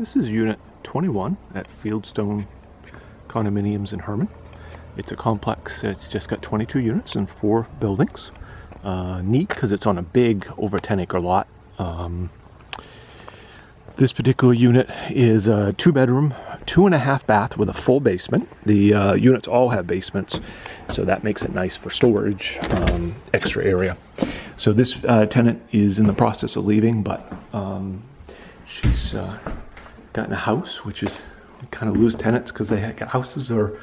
This is Unit 21 at Fieldstone Condominiums in Hermon. It's a complex. It's just got 22 units and 4 buildings. Neat because it's on a big, over 10-acre lot. This particular unit is a 2-bedroom, 2.5 bath with a full basement. The units all have basements, so that makes it nice for storage, extra area. So this tenant is in the process of leaving, but she's gotten a house, which is, we kind of lose tenants because they get houses or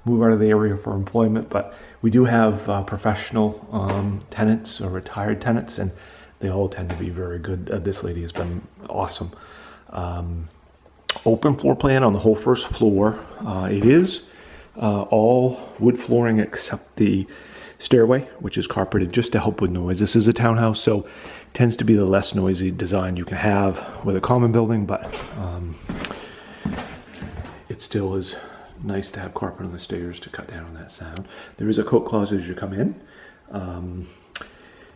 move out of the area for employment. But we do have professional tenants or retired tenants, and they all tend to be very good. This lady has been awesome. Open floor plan on the whole first floor. It is all wood flooring except the stairway, which is carpeted just to help with noise. This is a townhouse, so it tends to be the less noisy design you can have with a common building, but it still is nice to have carpet on the stairs to cut down on that sound. There is a coat closet as you come in. You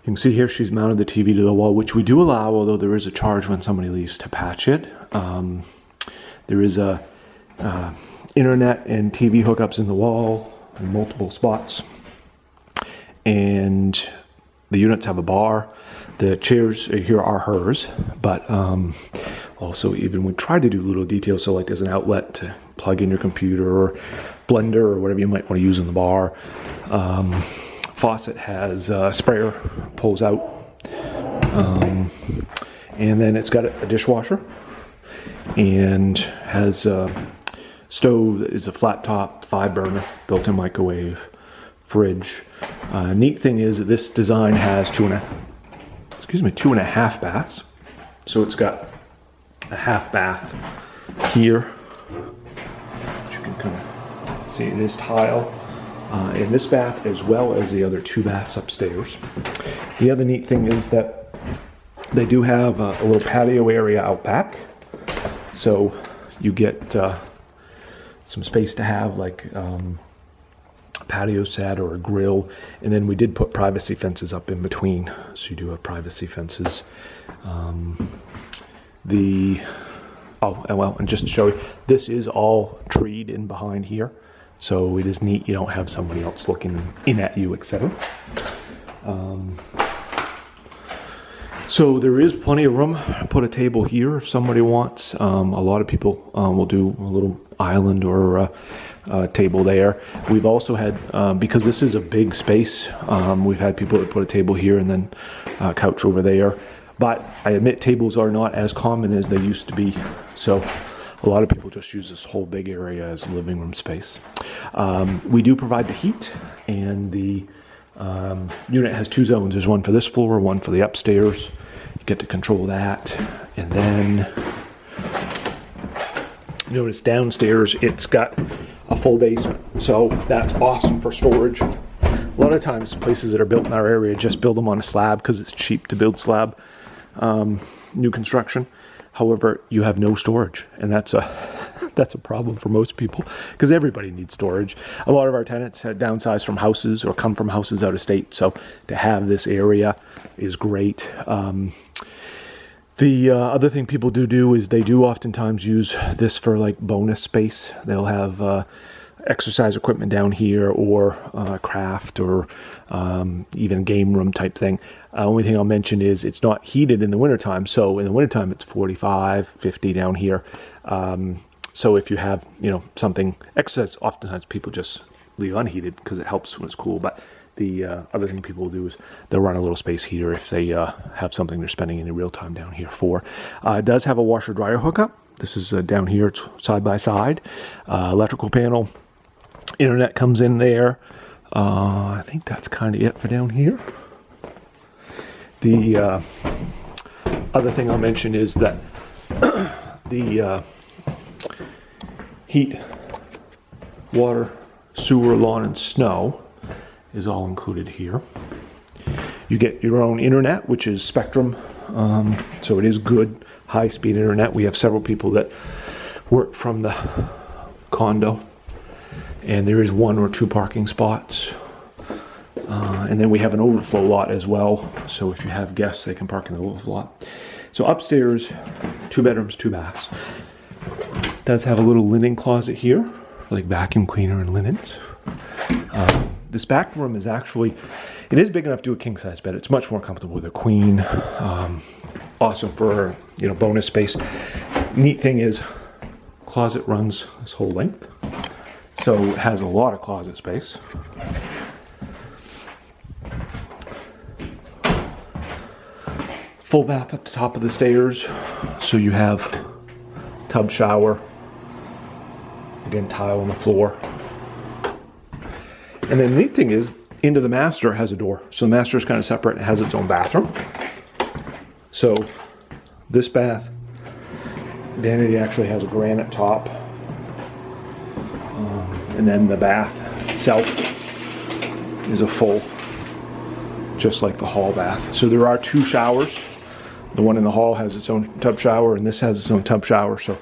can see here she's mounted the TV to the wall, which we do allow, although there is a charge when somebody leaves to patch it. There is a internet and TV hookups in the wall in multiple spots. And the units have a bar. The chairs here are hers, but also even we tried to do little details, so like there's an outlet to plug in your computer or blender or whatever you might want to use in the bar. Faucet has a sprayer, pulls out, and then it's got a dishwasher and has a stove that is a flat top, 5-burner, built-in microwave, fridge. Neat thing is that this design has 2.5 baths. So it's got a half bath here, which you can kind of see this tile in this bath, as well as the other 2 baths upstairs. The other neat thing is that they do have a little patio area out back, so you get some space to have like patio set or a grill, and then we did put privacy fences up in between, so you do have privacy fences. And just to show you, this is all treed in behind here, so it is neat. You don't have somebody else looking in at you, etc. So there is plenty of room. Put a table here if somebody wants. A lot of people will do a little island or table there. We've also had, because this is a big space, we've had people that put a table here and then a couch over there. But I admit tables are not as common as they used to be. So a lot of people just use this whole big area as living room space. We do provide the heat, and the unit has 2 zones. There's one for this floor, one for the upstairs. You get to control that. And then notice downstairs it's got a full basement, so that's awesome for storage. A lot of times places that are built in our area just build them on a slab because it's cheap to build slab, new construction. However, you have no storage, and that's a problem for most people because everybody needs storage. A lot of our tenants have downsized from houses or come from houses out of state, so to have this area is great. The other thing people do is they do oftentimes use this for like bonus space. They'll have exercise equipment down here, or craft, or even game room type thing. Only thing I'll mention is it's not heated in the wintertime. So in the wintertime it's 45, 50 down here. So if you have, something exercise, oftentimes people just leave unheated because it helps when it's cool. But the other thing people will do is they'll run a little space heater if they have something they're spending any real time down here for. It does have a washer dryer hookup. This is down here, it's side by side. Electrical panel, internet comes in there. I think that's kind of it for down here. The other thing I'll mention is that the heat, water, sewer, lawn, and snow is all included here. You get your own internet, which is Spectrum, so it is good high-speed internet. We have several people that work from the condo, and there is 1 or 2 parking spots. And then we have an overflow lot as well, so if you have guests, they can park in the overflow lot. So upstairs, 2 bedrooms, 2 baths. Does have a little linen closet here, like vacuum cleaner and linens. This back room is actually, it is big enough to do a king size bed. It's much more comfortable with a queen. Awesome for, you know, bonus space. Neat thing is, closet runs this whole length, so it has a lot of closet space. Full bath at the top of the stairs, so you have tub shower. Again, tile on the floor. And then the neat thing is, into the master has a door. So the master is kind of separate. It has its own bathroom. So this bath, vanity actually has a granite top. And then the bath itself is a full, just like the hall bath. So there are 2 showers. The one in the hall has its own tub shower, and this has its own tub shower. So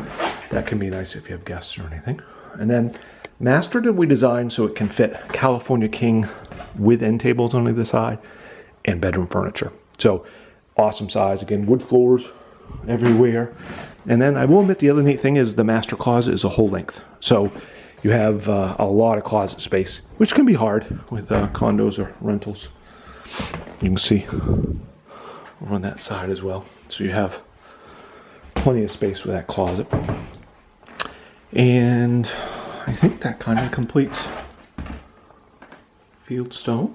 that can be nice if you have guests or anything. And then master we designed so it can fit California king with end tables on either side and bedroom furniture. So awesome size. Again, wood floors everywhere. And then I will admit the other neat thing is the master closet is a whole length. So you have a lot of closet space, which can be hard with condos or rentals. You can see over on that side as well. So you have plenty of space with that closet. And I think that kind of completes Fieldstone.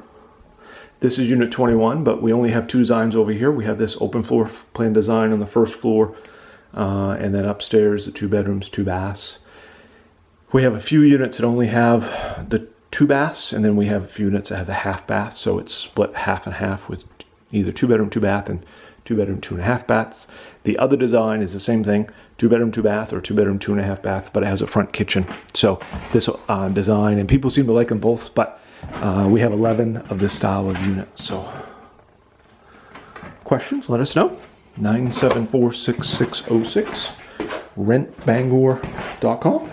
This is unit 21, but we only have 2 designs over here. We have this open floor plan design on the first floor, and then upstairs the 2 bedrooms, 2 baths. We have a few units that only have the 2 baths, and then we have a few units that have a half bath, so it's split half and half with either 2 bedroom, 2 bath, and 2 bedroom, 2.5 baths. The other design is the same thing, 2 bedroom, 2 bath, or 2 bedroom, 2.5 bath, but it has a front kitchen. So this design, and people seem to like them both, but we have 11 of this style of unit. So questions, let us know. 974-6606, rentbangor.com.